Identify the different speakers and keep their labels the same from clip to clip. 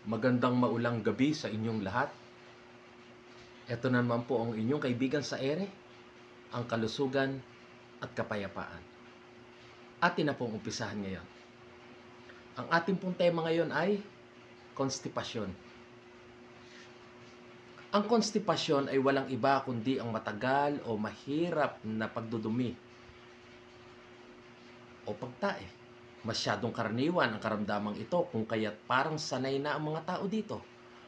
Speaker 1: Magandang maulang gabi sa inyong lahat. Ito naman po ang inyong kaibigan sa ere, ang kalusugan at kapayapaan. Atin na pong umpisahan ngayon. Ang ating pong tema ngayon ay konstipasyon. Ang konstipasyon ay walang iba kundi ang matagal o mahirap na pagdudumi o pagtae. Masyadong karaniwan ang karamdamang ito kung kaya't parang sanay na ang mga tao dito.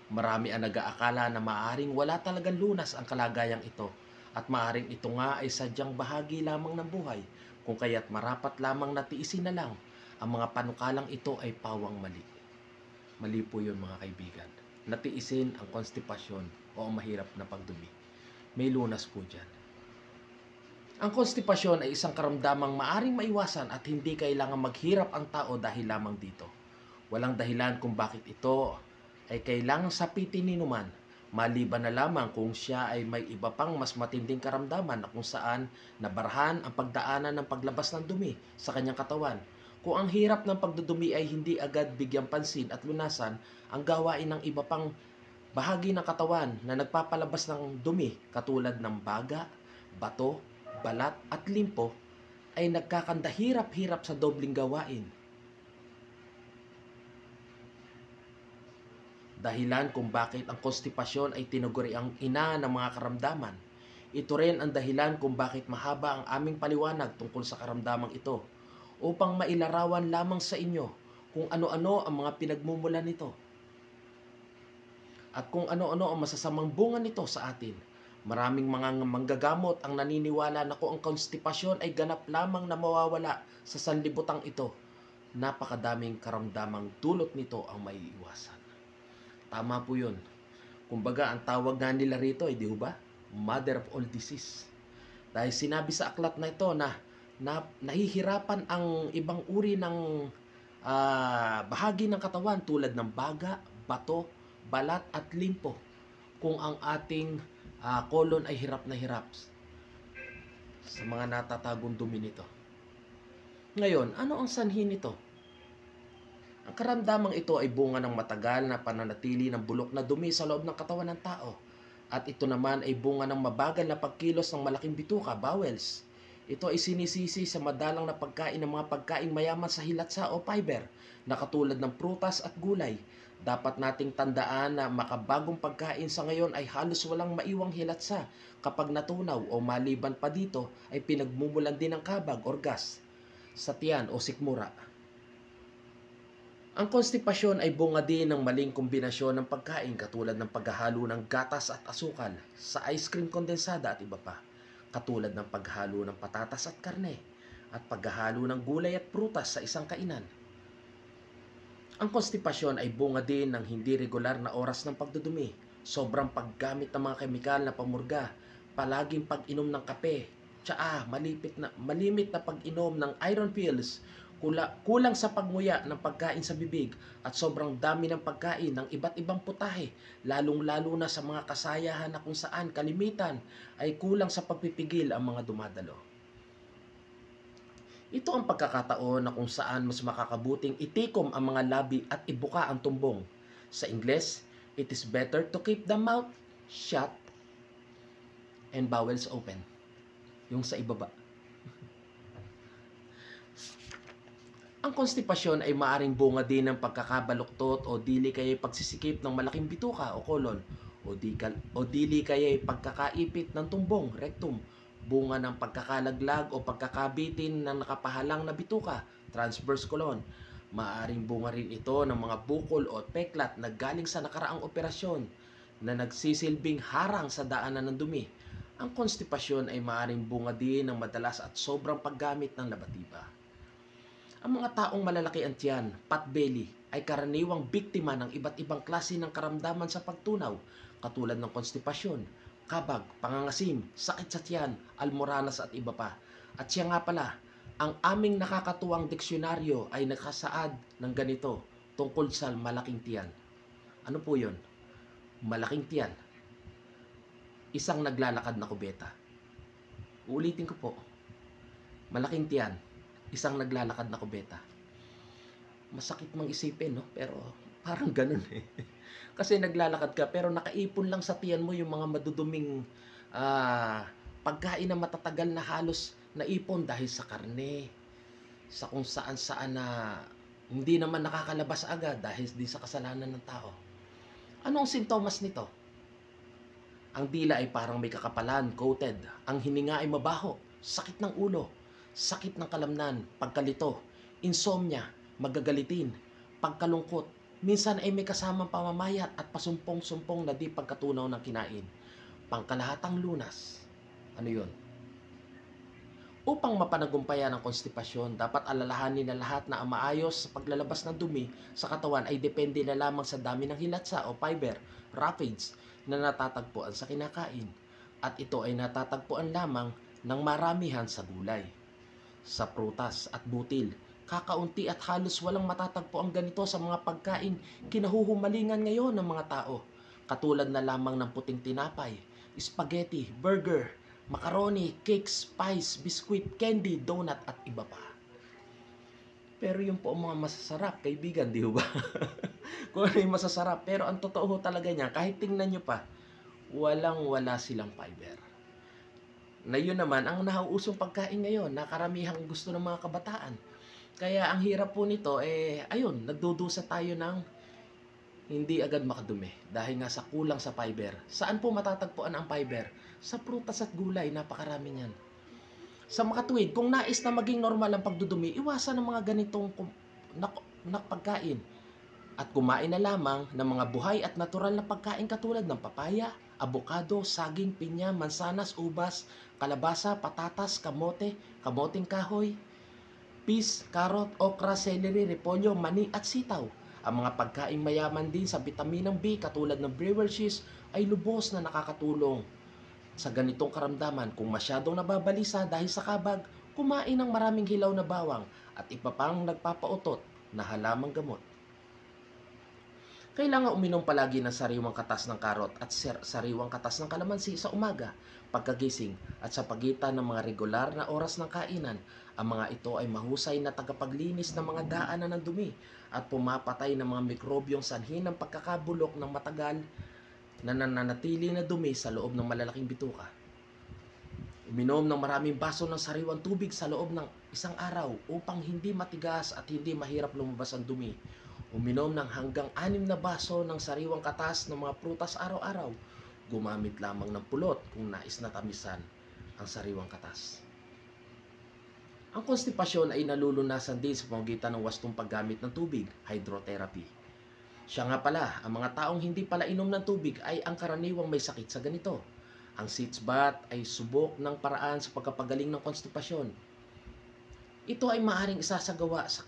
Speaker 1: Marami ang nag-aakala na maaring wala talagang lunas ang kalagayang ito at maaring ito nga ay sadyang bahagi lamang ng buhay kung kaya't marapat lamang na tiisin na lang. Ang mga panukalang ito ay pawang mali. Mali po yun mga kaibigan. Natiisin ang konstipasyon o ang mahirap na pagdumi. May lunas po dyan. Ang konstipasyon ay isang karamdamang maaring maiwasan at hindi kailangan maghirap ang tao dahil lamang dito. Walang dahilan kung bakit ito ay kailangang sapitin ni numan, maliban na lamang kung siya ay may iba pang mas matinding karamdaman na kung saan nabarahan ang pagdaanan ng paglabas ng dumi sa kanyang katawan. Kung ang hirap ng pagdudumi ay hindi agad bigyang pansin at lunasan, ang gawain ng iba pang bahagi ng katawan na nagpapalabas ng dumi katulad ng baga, bato, balat at limpo ay nagkakandahirap-hirap sa dobling gawain. Dahilan kung bakit ang konstipasyon ay tinaguri ang ina ng mga karamdaman. Ito rin ang dahilan kung bakit mahaba ang aming paliwanag tungkol sa karamdamang ito upang mailarawan lamang sa inyo kung ano-ano ang mga pinagmumulan nito at kung ano-ano ang masasamang bunga nito sa atin. Maraming mga manggagamot ang naniniwala na kung ang konstipasyon ay ganap lamang na mawawala sa sanlibutang ito, napakadaming karamdamang dulot nito ang maiiwasan. Tama po yun. Kumbaga, ang tawag nga nila rito ay, di ba? Mother of all disease. Dahil sinabi sa aklat na ito na nahihirapan ang ibang uri ng bahagi ng katawan tulad ng baga, bato, balat at limpo kung ang ating kolon ay hirap na hirap sa mga natatagong dumi nito. Ngayon, ano ang sanhi nito? Ang karamdamang ito ay bunga ng matagal na pananatili ng bulok na dumi sa loob ng katawan ng tao. At ito naman ay bunga ng mabagal na pagkilos ng malaking bituka, bowels. Ito ay sinisisi sa madalang na pagkain ng mga pagkain mayaman sa hilatsa o fiber na katulad ng prutas at gulay. Dapat nating tandaan na makabagong pagkain sa ngayon ay halos walang maiwang hilatsa kapag natunaw o maliban pa dito ay pinagmumulan din ng kabag or gas sa tiyan o sikmura. Ang konstipasyon ay bunga din ng maling kombinasyon ng pagkain katulad ng paghahalo ng gatas at asukal sa ice cream kondensada at iba pa. Katulad ng paghalo ng patatas at karne at paghahalo ng gulay at prutas sa isang kainan. Ang konstipasyon ay bunga din ng hindi regular na oras ng pagdudumi, sobrang paggamit ng mga kemikal na pamurga, palaging pag-inom ng kape, tsaa, malimit na pag-inom ng iron pills, kulang sa pagmuya ng pagkain sa bibig at sobrang dami ng pagkain ng iba't ibang putahe, lalong-lalo na sa mga kasayahan na kung saan kalimitan ay kulang sa pagpipigil ang mga dumadalo. Ito ang pagkakataon na kung saan mas makakabuting itikom ang mga labi at ibuka ang tumbong. Sa Ingles, it is better to keep the mouth shut and bowels open. Yung sa ibaba. Ang konstipasyon ay maaring bunga din ng pagkakabaluktot o dili kaya'y pagsisikip ng malaking bituka o kolon o dili kaya'y pagkakaipit ng tumbong, rectum, bunga ng pagkakalaglag o pagkakabitin ng nakapahalang na bituka, transverse colon. Maaring bunga rin ito ng mga bukol o peklat na galing sa nakaraang operasyon na nagsisilbing harang sa daanan ng dumi. Ang konstipasyon ay maaring bunga din ng madalas at sobrang paggamit ng labatiba. Ang mga taong malalaki ang tiyan, potbelly, ay karaniwang biktima ng iba't ibang klase ng karamdaman sa pagtunaw, katulad ng konstipasyon, kabag, pangangasim, sakit sa tiyan, almoranas at iba pa. At siya nga pala, ang aming nakakatuwang diksyonaryo ay nakasaad ng ganito tungkol sa malaking tiyan. Ano po yun? Malaking tiyan. Isang naglalakad na kubeta. Uulitin ko po. Malaking tiyan. Isang naglalakad na kubeta. Masakit mang isipin, no? Pero Parang gano'n, eh. Kasi naglalakad ka pero nakaipon lang sa tiyan mo yung mga maduduming, ah, pagkain na matatagal na halos naipon dahil sa karne, sa kung saan-saan na hindi naman nakakalabas agad dahil din sa kasalanan ng tao. Anong sintomas nito? Ang dila ay parang may kakapalan, coated. Ang hininga ay mabaho, sakit ng ulo, sakit ng kalamnan, pagkalito, insomnia, magagalitin, pagkalungkot. Minsan ay may kasamang pamamayat at pasumpong-sumpong na di pagkatunaw ng kinain. Pangkalahatang lunas. Ano yun? Upang mapanagumpayan ang konstipasyon, dapat alalahanin na lahat na ang maayos sa paglalabas ng dumi sa katawan ay depende na lamang sa dami ng hilatsa o fiber, rapids, na natatagpuan sa kinakain. At ito ay natatagpuan lamang ng maramihan sa gulay, sa prutas at butil. Kakaunti at halos walang matatagpo ang ganito sa mga pagkain kinahuhumalingan ngayon ng mga tao. Katulad na lamang ng puting tinapay, spaghetti, burger, macaroni, cakes, pies, biskuit, candy, donut at iba pa. Pero yung po ang mga masasarap, kaibigan, di ba? Kung ano yung masasarap. Pero ang totoo talaga niya, kahit tingnan nyo pa, walang-wala silang fiber. Na yun naman, ang nauusong pagkain ngayon, na karamihang gusto ng mga kabataan. Kaya ang hirap po nito, ayun, nagdudusa tayo ng hindi agad makadumi dahil nga sa kulang sa fiber. Saan po matatagpuan ang fiber? Sa prutas at gulay, napakarami niyan. Sa makatuwid, kung nais na maging normal ang pagdudumi, iwasan ang mga ganitong pagkain at kumain na lamang ng mga buhay at natural na pagkain katulad ng papaya, abokado, saging, pinya, mansanas, ubas, kalabasa, patatas, kamote, kamoting kahoy, peas, carrot, okra, celery, repolyo, mani at sitaw. Ang mga pagkain mayaman din sa bitaminang B katulad ng brewer cheese ay lubos na nakakatulong sa ganitong karamdaman. Kung masyadong nababalisa dahil sa kabag, kumain ng maraming hilaw na bawang at iba pang nagpapautot na halamang gamot. Kailangan uminom palagi ng sariwang katas ng karot at sariwang katas ng kalamansi sa umaga, pagkagising at sa pagitan ng mga regular na oras ng kainan. Ang mga ito ay mahusay na tagapaglinis ng mga daanan ng dumi at pumapatay ng mga mikrobyong sanhi ng pagkakabulok ng matagal na nananatili na dumi sa loob ng malalaking bituka. Uminom ng maraming baso ng sariwang tubig sa loob ng isang araw upang hindi matigas at hindi mahirap lumabas ang dumi. Uminom ng hanggang 6 na baso ng sariwang katas ng mga prutas araw-araw. Gumamit lamang ng pulot kung nais na tamisan ang sariwang katas. Ang konstipasyon ay nalulunasan din sa pamamagitan ng wastong paggamit ng tubig, hydrotherapy. Siya nga pala, ang mga taong hindi pala inom ng tubig ay ang karaniwang may sakit sa ganito. Ang sitz bath ay subok ng paraan sa pagkapagaling ng konstipasyon. Ito ay maaaring isasagawa sa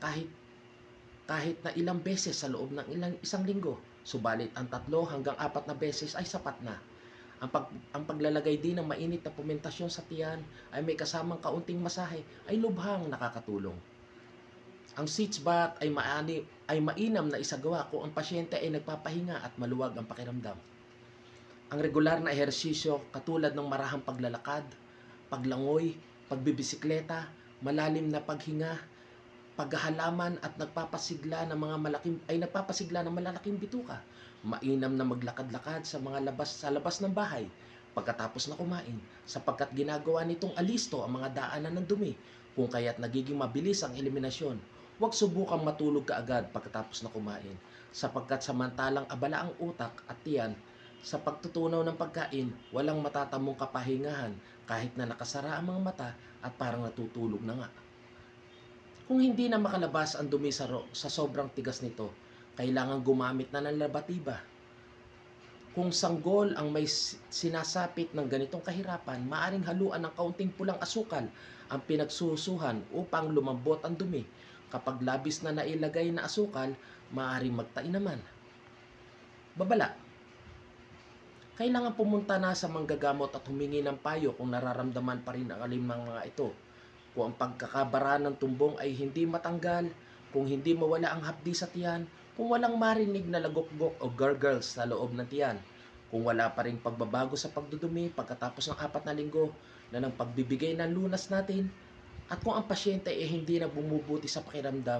Speaker 1: kahit na ilang beses sa loob ng isang linggo. Subalit ang 3 hanggang 4 na beses ay sapat na. Ang paglalagay din ng mainit na pumentasyon sa tiyan ay may kasamang kaunting masahe ay lubhang nakakatulong. Ang sitz bath ay mainam na isagawa kung ang pasyente ay nagpapahinga at maluwag ang pakiramdam. Ang regular na ehersisyo katulad ng marahang paglalakad, paglangoy, pagbibisikleta, malalim na paghinga, paghahalaman at nagpapasigla ng malalaking bituka. Mainam na maglakad-lakad sa labas ng bahay pagkatapos na kumain sapagkat ginagawa nitong alisto ang mga daanan ng dumi kung kaya't nagiging mabilis ang eliminasyon. Huwag subukang matulog kaagad pagkatapos na kumain sapagkat samantalang abala ang utak at tiyan sa pagtutunaw ng pagkain, walang matatamong kapahingahan kahit na nakasara ang mga mata at parang natutulog na nga. Kung hindi na makalabas ang dumi sa sobrang tigas nito, kailangan gumamit na ng labatiba. Kung sanggol ang may sinasapit ng ganitong kahirapan, maaring haluan ng kaunting pulang asukal ang pinagsusuhan upang lumambot ang dumi. Kapag labis na nailagay na asukal, maaaring magtain naman. Babala. Kailangan pumunta na sa manggagamot at humingi ng payo kung nararamdaman pa rin ang alin ng mga ito. Kung ang pagkakabara ng tumbong ay hindi matanggal, kung hindi mawala ang hapdi sa tiyan, kung walang marinig na lagok-gok o gurgles sa loob ng tiyan, kung wala pa rin pagbabago sa pagdudumi pagkatapos ng 4 na linggo na ng pagbibigay ng lunas natin, at kung ang pasyente ay hindi na bumubuti sa pakiramdam,